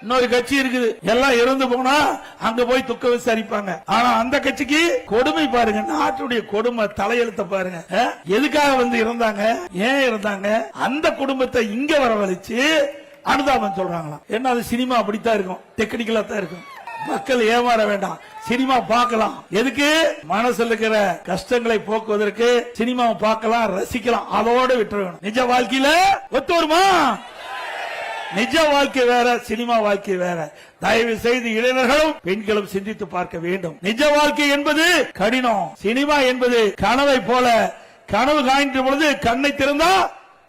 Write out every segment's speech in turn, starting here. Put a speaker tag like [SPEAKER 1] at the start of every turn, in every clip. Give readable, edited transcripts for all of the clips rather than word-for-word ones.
[SPEAKER 1] இன்னொரு கட்சி இருக்குது, எல்லாம் இறந்து போனா அங்க போய் துக்க விசாரிப்பாங்க. ஆனா அந்த கட்சிக்கு கொடுமை பாருங்க, நாட்டுடைய கொடுமை தலையெழுத்த பாருங்க. எதுக்காக வந்து இறந்தாங்க, ஏன் இறந்தாங்க, அந்த குடும்பத்தை இங்க வரவழைச்சு அனுதாபம் சொல்றாங்களாம். என்ன அது சினிமா அப்படித்தான் இருக்கும், டெக்னிக்கலா தான் இருக்கும். மக்கள் ஏமாற வேண்டாம், சினிமா பார்க்கலாம். எதுக்கு? மனசுல இருக்கிற கஷ்டங்களை போக்குவதற்கு சினிமா பார்க்கலாம், ரசிக்கலாம், அதோட விட்டுற வேணும். நிஜ வாழ்க்கையில ஒத்து வருமா? நிஜ வாழ்க்கை வேற, சினிமா வாழ்க்கை வேற. தயவு செய்து இளைஞர்களும் பெண்களும் சிந்தித்து பார்க்க வேண்டும். நிஜ வாழ்க்கை என்பது கடினம், சினிமா என்பது கனவை போல. கனவு காய்ன்ற பொழுது கண்ணை திறந்தா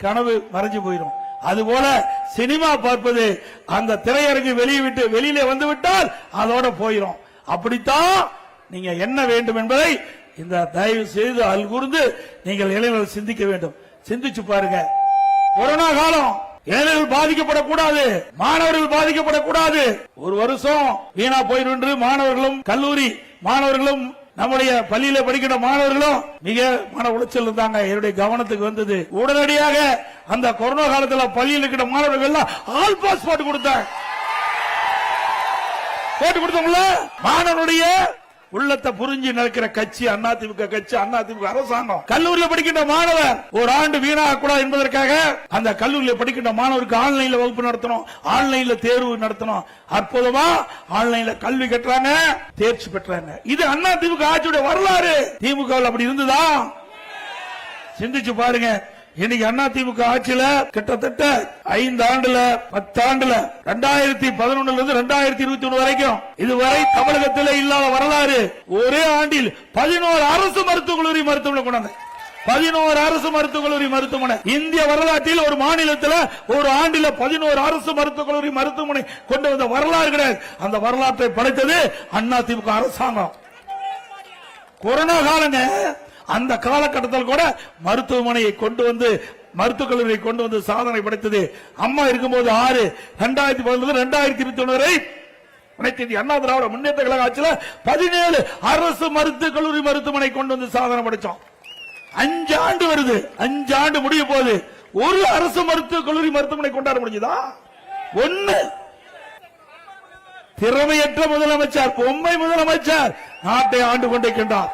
[SPEAKER 1] கனவு மறைஞ்சு போயிடும். அதுபோல சினிமா பார்ப்பது அந்த திரையரங்கு வெளியிலே வந்து விட்டால் அதோட போயிடும். அப்படித்தான் நீங்க என்ன வேண்டும் என்பதை இந்த தயவு செய்து அல்கூர்ந்து நீங்கள் இளைஞர்கள் சிந்திக்க வேண்டும். சிந்திச்சு பாருங்க. கொரோனா காலம், இளைஞர்கள் பாதிக்கப்படக்கூடாது, மாணவர்கள் பாதிக்கப்படக்கூடாது. ஒரு வருஷம் வீணா போயிருந்து மாணவர்களும் கல்லூரி மாணவர்களும் நம்முடைய பள்ளியில படிக்கிற மாணவர்களும் மிக மன உளைச்சல் இருந்தாங்க. என்னுடைய கவனத்துக்கு வந்தது. உடனடியாக அந்த கொரோனா காலத்தில் பள்ளியில் இருக்கிற மாணவர்கள் ஆல் பாஸ் போட்டு கொடுத்தாங்க. போட்டு கொடுத்தோம்ல, மாணவனுடைய உள்ளத்தை புரிஞ்சு நடக்கிற கட்சி அதிமுக கட்சி, அதிமுக அரசாங்கம். கல்லூரியில் படிக்கின்ற மாணவர் ஒரு ஆண்டு வீணாக கூடாது என்பதற்காக அந்த கல்லூரியில் படிக்கின்ற மாணவருக்கு ஆன்லைன்ல வகுப்பு நடத்தணும், ஆன்லைன்ல தேர்வு நடத்தணும். அற்புதமா ஆன்லைன்ல கல்வி கட்டுறாங்க, தேர்ச்சி பெற்றாங்க. இது அதிமுக ஆட்சியுடைய வரலாறு. திமுக அப்படி இருந்ததா? சிந்திச்சு பாருங்க. இன்னைக்கு அதிமுக ஆட்சியில கிட்டத்தட்ட 5 ஆண்டுல 10 ஆண்டுல 2011 இருந்து 2021 வரைக்கும் இதுவரை தமிழகத்தில் இல்லாத வரலாறு. ஒரே ஆண்டில் 11 அரசு மருத்துவக் கல்லூரி மருத்துவமனை கொண்டாங்க. 11 அரசு மருத்துவக் கல்லூரி மருத்துவமனை. இந்திய வரலாற்றில் ஒரு மாநிலத்தில் ஒரு ஆண்டில் 11 அரசு மருத்துவக் கல்லூரி மருத்துவமனை கொண்டு வந்த வரலாறு கிடையாது. அந்த வரலாற்றை படைத்தது அதிமுக அரசாங்கம். கொரோனா காலங்க, அந்த காலகட்டத்தில் கூட மருத்துவமனையை கொண்டு வந்து மருத்துவக் கல்லூரியை கொண்டு வந்து சாதனை படைத்தது. அம்மா இருக்கும்போது 6 2011 2021 வரை அனைத்து இந்திய அண்ணா திராவிட முன்னேற்ற கழக ஆட்சியில் 17 அரசு மருத்துவக் கல்லூரி மருத்துவமனை கொண்டு வந்து சாதனை படைச்சோம். 5 ஆண்டு வருது, 5 ஆண்டு முடிய போது ஒரு அரசு மருத்துவக் கல்லூரி மருத்துவமனை கொண்டாட முடிஞ்சதா? ஒண்ணு. திறமையற்ற முதலமைச்சர், பொம்மை முதலமைச்சர் நாட்டை ஆண்டு கொண்டிருக்கின்றார்.